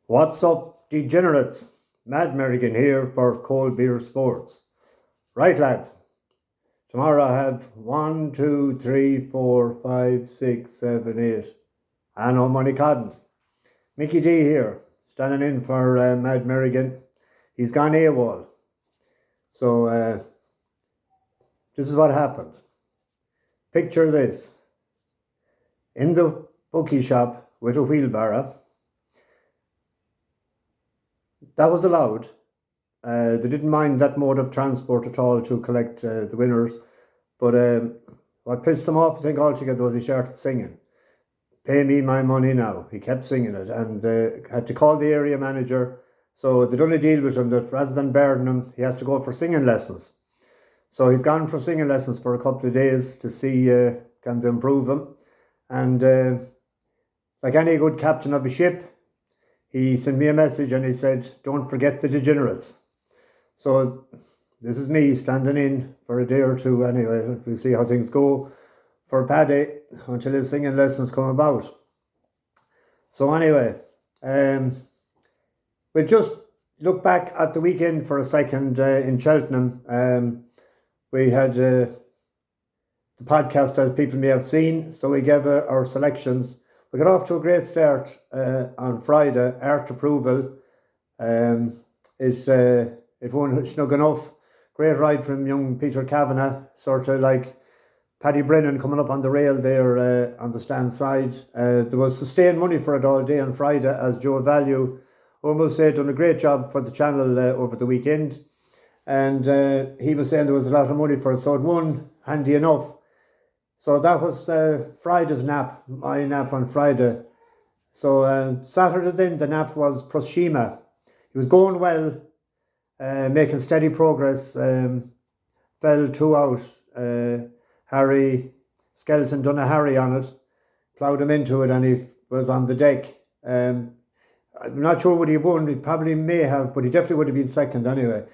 What's up, degenerates? Mad Merrigan here for Cold Beer Sports. Right, lads. Tomorrow I have 1, 2, 3, 4, 5, 6, 7, 8. I know Money Cotton. Mickey D here, standing in for Mad Merrigan. He's gone AWOL. So, this is what happened. Picture this. In the bookie shop with a wheelbarrow. That was allowed. They didn't mind that mode of transport at all to collect the winners. But what pissed them off, I think, altogether was he started singing. Pay me my money now. He kept singing it and had to call the area manager. So they done a deal with him that rather than burden him, he has to go for singing lessons. So he's gone for singing lessons for a couple of days to see can they improve him. And like any good captain of a ship, he sent me a message and he said, don't forget the degenerates. So this is me standing in for a day or two anyway. We'll see how things go for Paddy until his singing lessons come about. So anyway, we'll just look back at the weekend for a second in Cheltenham. We had the podcast, as people may have seen, so we gave our selections. We got off to a great start on Friday. Art Approval it won snug enough. Great ride from young Peter Kavanagh, sort of like Paddy Brennan coming up on the rail there on the stand side. There was sustained money for it all day on Friday, as Joe Value almost said done a great job for the channel over the weekend. And he was saying there was a lot of money for it, so it won handy enough. So that was Friday's nap, my nap on Friday. So Saturday then, the nap was Proshima. He was going well, making steady progress, fell 2 out. Harry Skelton done a Harry on it, ploughed him into it and he was on the deck. I'm not sure would he have won, he probably may have, but he definitely would have been second anyway.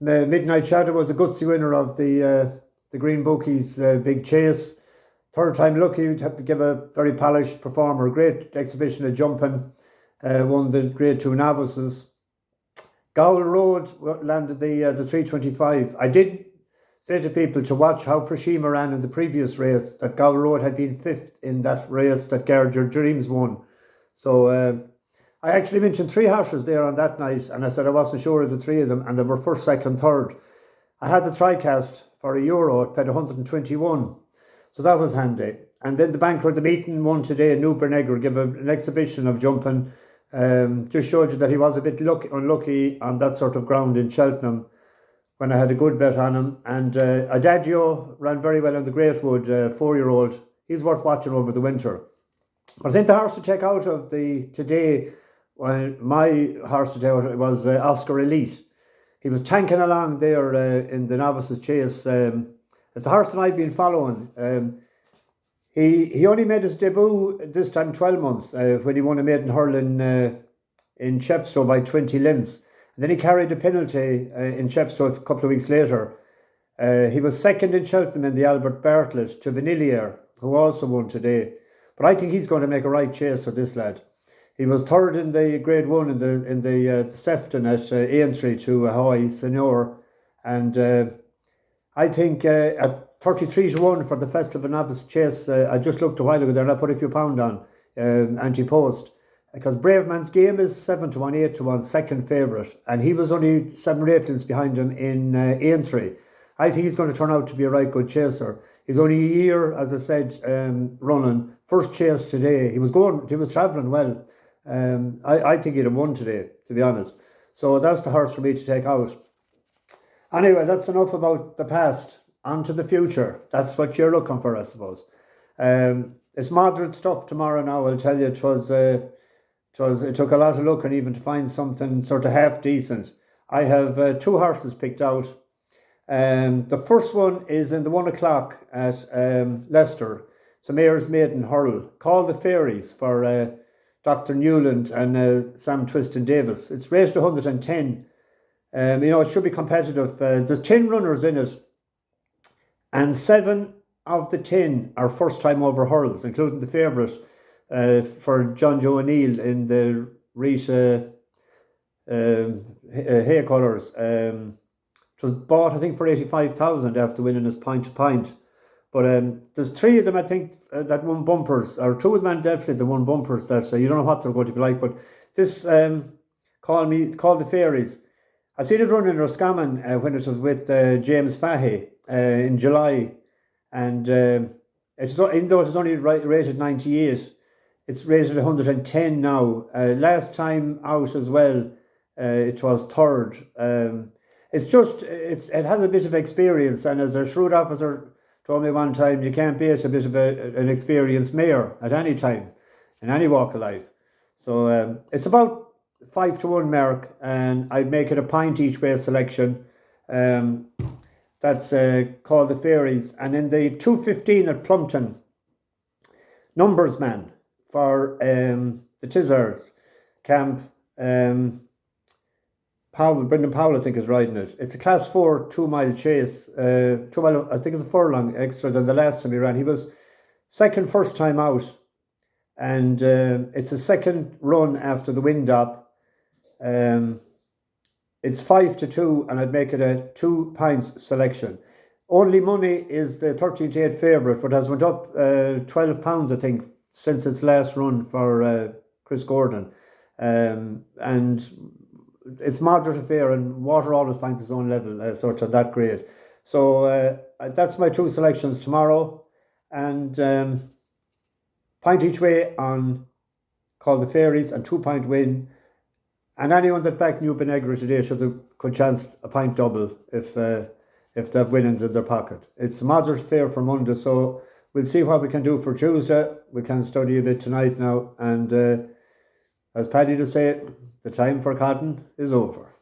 The Midnight Shadow was a gutsy winner of the Green Bookies big chase. Third time lucky, would have to give a very polished performer. Great exhibition of jumping. Won the grade 2 novices. Gowel Road landed the 325. I did say to people to watch how Proshima ran in the previous race, that Gowel Road had been 5th in that race that Guard Your Dreams won. So I actually mentioned 3 horses there on that night, and I said I wasn't sure of the 3 of them, and they were first, second, third. I had the TriCast for €1. It paid 121. So that was handy. And then the Banker of the Meeting won today. Nube Negra gave an exhibition of jumping. Just showed you that he was a bit unlucky on that sort of ground in Cheltenham when I had a good bet on him. And Adagio ran very well on the Greatwood, 4-year-old. He's worth watching over the winter. But I think the horse to take out of today, my horse to take out was Oscar Elite. He was tanking along there in the novices chase. It's the horse that I've been following. He only made his debut this time 12 months when he won a maiden hurling in Chepstow by 20 lengths. And then he carried a penalty in Chepstow a couple of weeks later. He was second in Cheltenham in the Albert Bartlett to Vanillier, who also won today. But I think he's going to make a right chase for this lad. He was third in the Grade 1 in the Sefton at Aintree to Hawaii Senior. And I think at 33-1 for the Festival Novice Chase, I just looked a while ago there and I put a few pound on anti-post. Because Brave Man's Game is 7-1, 8-1, second favourite. And he was only 7 or 8 lengths behind him in Aintree. I think he's going to turn out to be a right good chaser. He's only a year, as I said, running. First chase today. He was travelling well. I think he'd have won today, to be honest. So that's the horse for me to take out. Anyway, that's enough about the past. On to the future. That's what you're looking for, I suppose. It's moderate stuff tomorrow now, I'll tell you. It took a lot of looking even to find something sort of half decent. I have 2 horses picked out. The first one is in the 1 o'clock at Leicester. It's a Mayor's Maiden Hurl called the Fairies for Dr. Newland and Sam Twiston Davis. It's raised 110. It should be competitive. There's 10 runners in it, and 7 of the 10 are first time over hurls, including the favourite for John Joe O'Neill in the Rita hair colours. It was bought, I think, for 85,000 after winning his point to point. But there's three of them, I think, that won bumpers, or two of them definitely that won bumpers. That you don't know what they're going to be like. But this called the Fairies. I seen it running in Roscommon when it was with James Fahey in July, and even though it's only rated 98, it's rated 110 now. Last time out as well, it was third. It has a bit of experience, and as a shrewd officer told me one time, you can't beat a bit of an experienced mare at any time, in any walk of life. So it's about 5-1 mark, and I'd make it a pint each way selection. That's called the Fairies. And in the 2:15 at Plumton, numbers man for the Tizzard camp. Brendan Powell, I think, is riding it. It's a class 4 2-mile chase. 2 mile, I think it's a furlong extra than the last time he ran. He was second first time out, and it's a second run after the wind up. It's 5-2, and I'd make it a 2 pints selection. Only money is the 13-8 favourite, but has went up £12, I think, since its last run for Chris Gordon. And it's moderate affair, and water always finds its own level, sort of that grade. So that's my 2 selections tomorrow, and pint each way on called the Fairies and 2 pint win. And anyone that backed Nube Negra today could chance a pint double if they have winnings in their pocket. It's moderate fare for Monday, so we'll see what we can do for Tuesday. We can study a bit tonight now, and as Paddy would say, the time for cotton is over.